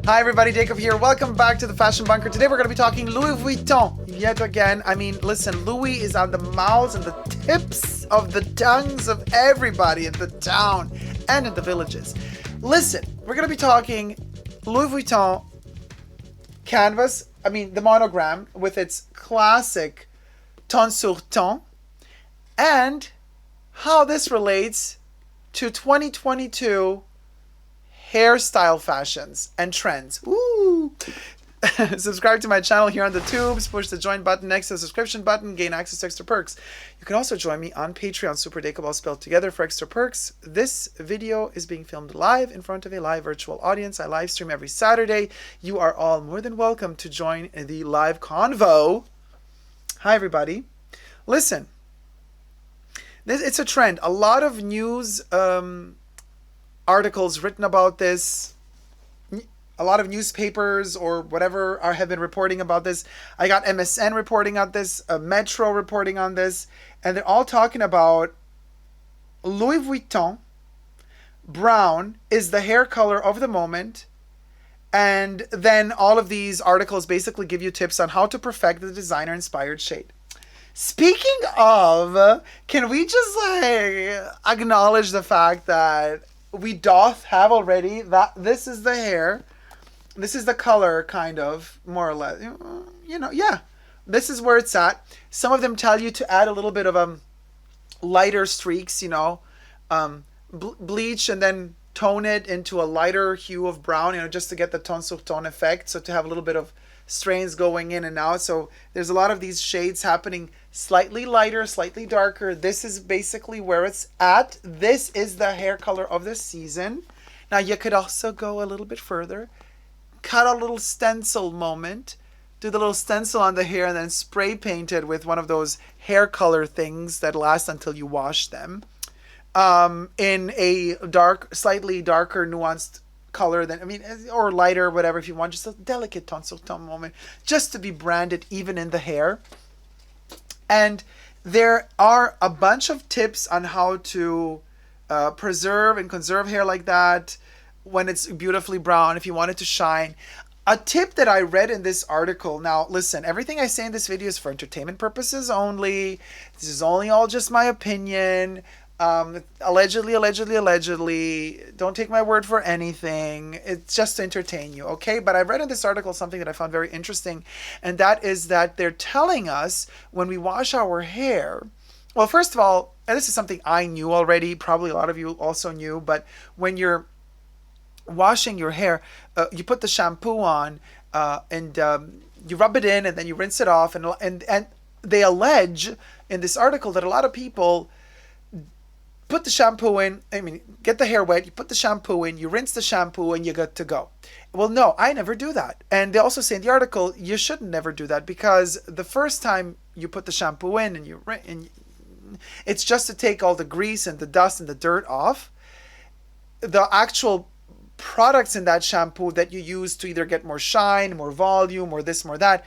Hi everybody, Dacob here. Welcome back to the Fashion Bunker. Today we're going to be talking Louis Vuitton yet again. I mean, listen, Louis is on the mouths and the tips of the tongues of everybody in the town and in the villages. Listen, we're going to be talking Louis Vuitton canvas, the monogram with its classic ton sur ton, and how this relates to 2022 hairstyle fashions and trends. Ooh! Subscribe to my channel here on the tubes. Push the join button next to the subscription button. Gain access to extra perks. You can also join me on Patreon, superdacob all spelled together, for extra perks. This video is being filmed live in front of a live virtual audience. I live stream every Saturday. You are all more than welcome to join the live convo. Hi everybody. Listen, it's a trend. A lot of news articles written about this, a lot of newspapers or whatever have been reporting about this. I got MSN reporting on this, Metro reporting on this, and they're all talking about Louis Vuitton brown is the hair color of the moment. And then all of these articles basically give you tips on how to perfect the designer inspired shade. Speaking of, can we just acknowledge the fact that we doth have already that this is the hair, this is the color, kind of, more or less, yeah, this is where it's at. Some of them tell you to add a little bit of lighter streaks, bleach and then tone it into a lighter hue of brown, just to get the ton sur ton effect, so to have a little bit of strains going in and out. So there's a lot of these shades happening, slightly lighter, slightly darker. This is basically where it's at. This is the hair color of the season. Now you could also go a little bit further, cut a little stencil moment, do the little stencil on the hair and then spray paint it with one of those hair color things that last until you wash them, in a slightly darker nuanced color than, or lighter, whatever, if you want, just a delicate ton sur ton moment, just to be branded even in the hair. And there are a bunch of tips on how to preserve and conserve hair like that when it's beautifully brown, if you want it to shine. A tip that I read in this article, now listen, everything I say in this video is for entertainment purposes only. This is only all just my opinion. Allegedly, don't take my word for anything. It's just to entertain you, okay? But I read in this article something that I found very interesting, and that is that they're telling us when we wash our hair, well, first of all, and this is something I knew already, probably a lot of you also knew, but when you're washing your hair, you put the shampoo on, and you rub it in, and then you rinse it off, and they allege in this article that a lot of people put the shampoo in, get the hair wet, you put the shampoo in, you rinse the shampoo, and you're good to go. Well, no, I never do that. And they also say in the article, you shouldn't never do that, because the first time you put the shampoo in and it's just to take all the grease and the dust and the dirt off. The actual products in that shampoo that you use to either get more shine, more volume, or this, more that,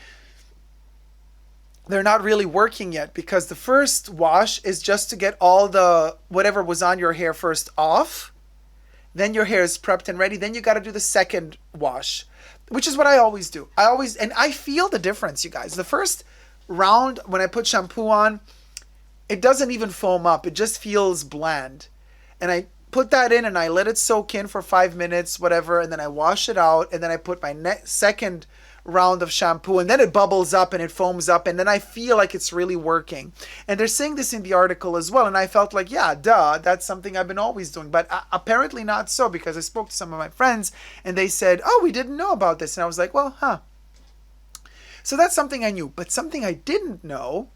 they're not really working yet, because the first wash is just to get all the whatever was on your hair first off. Then your hair is prepped and ready. Then you got to do the second wash, which is what I always do. And I feel the difference, you guys. The first round, when I put shampoo on, it doesn't even foam up. It just feels bland. And I put that in and I let it soak in for 5 minutes, whatever. And then I wash it out. And then I put my second round of shampoo, and then it bubbles up and it foams up, and then I feel like it's really working. And they're saying this in the article as well, and I felt like, yeah, duh, that's something I've been always doing. But apparently not so, because I spoke to some of my friends and they said, oh, we didn't know about this. And I was like, well, so that's something I knew. But something I didn't know,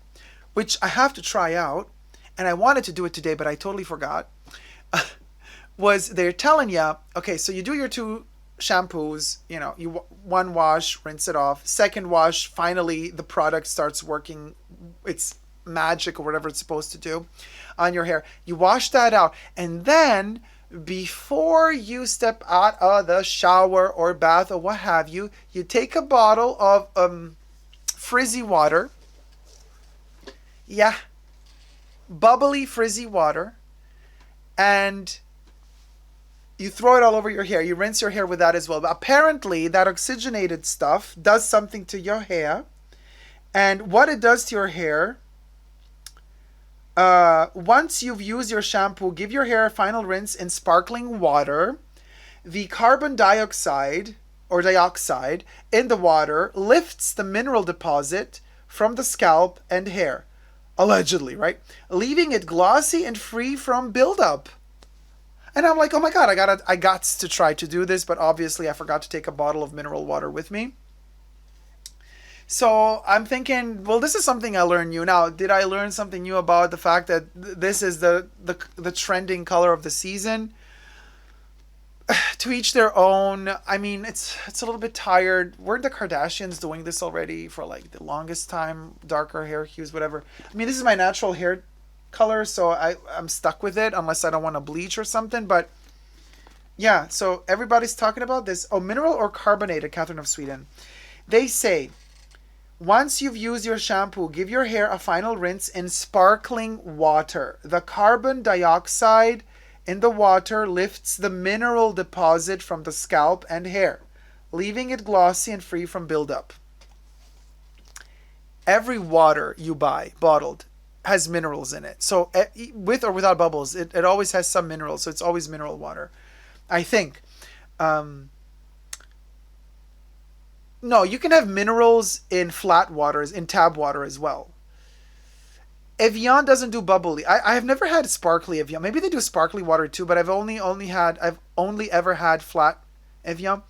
which I have to try out, and I wanted to do it today, but I totally forgot, was they're telling you, okay, so you do your two shampoos, you one wash, rinse it off. Second wash, finally the product starts working its magic or whatever it's supposed to do on your hair. You wash that out, and then before you step out of the shower or bath or what have you, you take a bottle of frizzy water. Yeah, bubbly frizzy water, and You throw it all over your hair. You rinse your hair with that as well. But apparently, that oxygenated stuff does something to your hair. And what it does to your hair, once you've used your shampoo, give your hair a final rinse in sparkling water. The carbon dioxide or dioxide in the water lifts the mineral deposit from the scalp and hair, allegedly, right? Leaving it glossy and free from buildup. And I'm like, oh my God, I got to try to do this, but obviously I forgot to take a bottle of mineral water with me. So I'm thinking, well, this is something I learned new. Now, did I learn something new about the fact that this is the trending color of the season? To each their own. I mean, it's a little bit tired. Weren't the Kardashians doing this already for like the longest time? Darker hair hues, whatever. I mean, this is my natural hair color, so I'm stuck with it unless I don't want to bleach or something. But yeah, so everybody's talking about this. Oh, mineral or carbonated, Catherine of Sweden. They say, once you've used your shampoo, give your hair a final rinse in sparkling water. The carbon dioxide in the water lifts the mineral deposit from the scalp and hair, leaving it glossy and free from buildup. Every water you buy, bottled, has minerals in it. So with or without bubbles, it always has some minerals. So it's always mineral water, I think. No, you can have minerals in flat waters, in tap water as well. Evian doesn't do bubbly. I have never had sparkly Evian. Maybe they do sparkly water too, but I've only ever had flat Evian.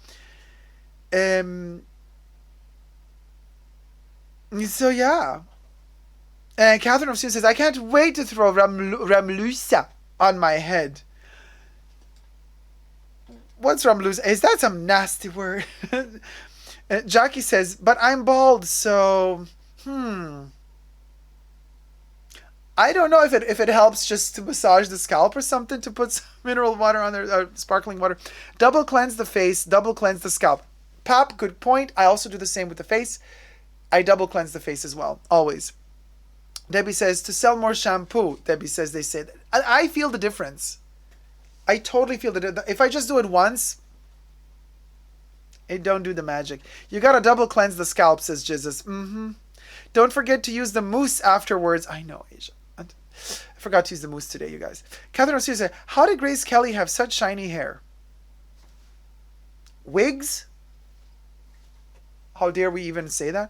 So yeah. And Catherine of Sweden says, I can't wait to throw Ramlusa on my head. What's Ramlusa? Is that some nasty word? Jackie says, but I'm bald, so I don't know if it helps just to massage the scalp or something, to put some mineral water on there, sparkling water. Double cleanse the face, double cleanse the scalp. Pap, good point. I also do the same with the face. I double cleanse the face as well, always. Debbie says, to sell more shampoo. Debbie says they say that. I feel the difference. I totally feel the if I just do it once, it don't do the magic. You gotta double cleanse the scalp, says Jesus. Don't forget to use the mousse afterwards. I know, Asia. I forgot to use the mousse today, you guys. Catherine O'Sear said, how did Grace Kelly have such shiny hair? Wigs? How dare we even say that?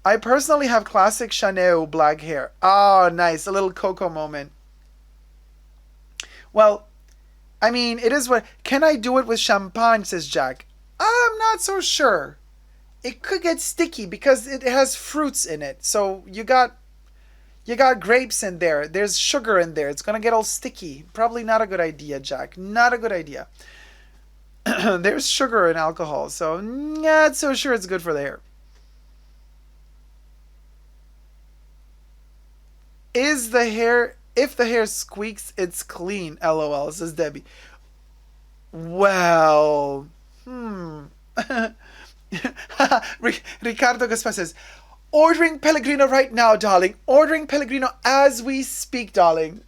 I personally have classic Chanel black hair. Oh, nice. A little Coco moment. Well, I mean, it is what... Can I do it with champagne, says Jack. I'm not so sure. It could get sticky because it has fruits in it. So you got grapes in there. There's sugar in there. It's going to get all sticky. Probably not a good idea, Jack. Not a good idea. There's sugar in alcohol. So not so sure it's good for the hair. If the hair squeaks, it's clean, LOL, says Debbie. Well, Ricardo Gaspar says, ordering Pellegrino right now, darling. Ordering Pellegrino as we speak, darling.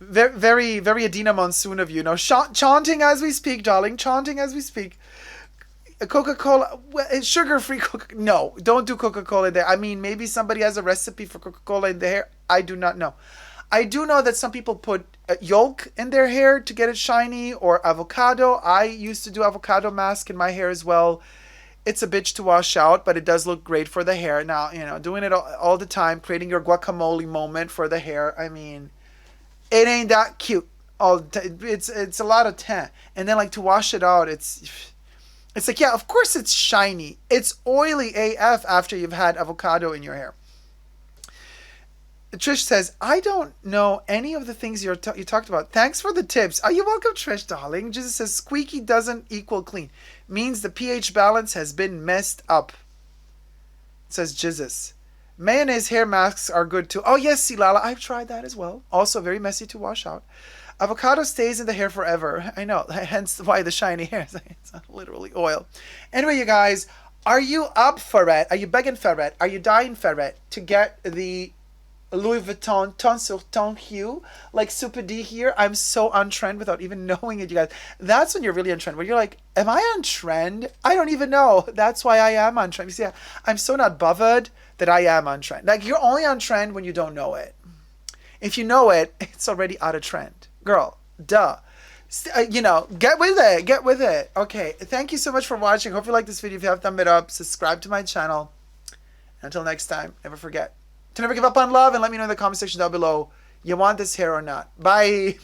Very, very Adina Monsoon of you. No, chanting as we speak, darling. Chanting as we speak. Coca-Cola, sugar-free Coca. No, don't do Coca-Cola in there. I mean, maybe somebody has a recipe for Coca-Cola in their hair. I do not know. I do know that some people put yolk in their hair to get it shiny, or avocado. I used to do avocado mask in my hair as well. It's a bitch to wash out, but it does look great for the hair. Now, doing it all the time, creating your guacamole moment for the hair. I mean, it ain't that cute. It's a lot of tan. And then, like, to wash it out, it's like, yeah, of course it's shiny. It's oily AF after you've had avocado in your hair. Trish says, I don't know any of the things you talked about. Thanks for the tips. Are you welcome, Trish, darling? Jesus says, squeaky doesn't equal clean. Means the pH balance has been messed up. Says Jesus. Mayonnaise hair masks are good too. Oh, yes, Silala. I've tried that as well. Also very messy to wash out. Avocado stays in the hair forever. I know. Hence why the shiny hair. It's not literally oil. Anyway, you guys, are you up for it? Are you begging for it? Are you dying for it to get the Louis Vuitton ton sur ton hue, like Super D here. I'm so on trend without even knowing it, you guys. That's when you're really on trend. When you're like, am I on trend? I don't even know. That's why I am on trend. You see, I'm so not bothered that I am on trend. Like, you're only on trend when you don't know it. If you know it, it's already out of trend. Girl, duh. You know, get with it. Get with it. Okay, thank you so much for watching. Hope you like this video. If you have, thumb it up. Subscribe to my channel. Until next time, never forget to never give up on love, and let me know in the comment section down below you want this hair or not. Bye.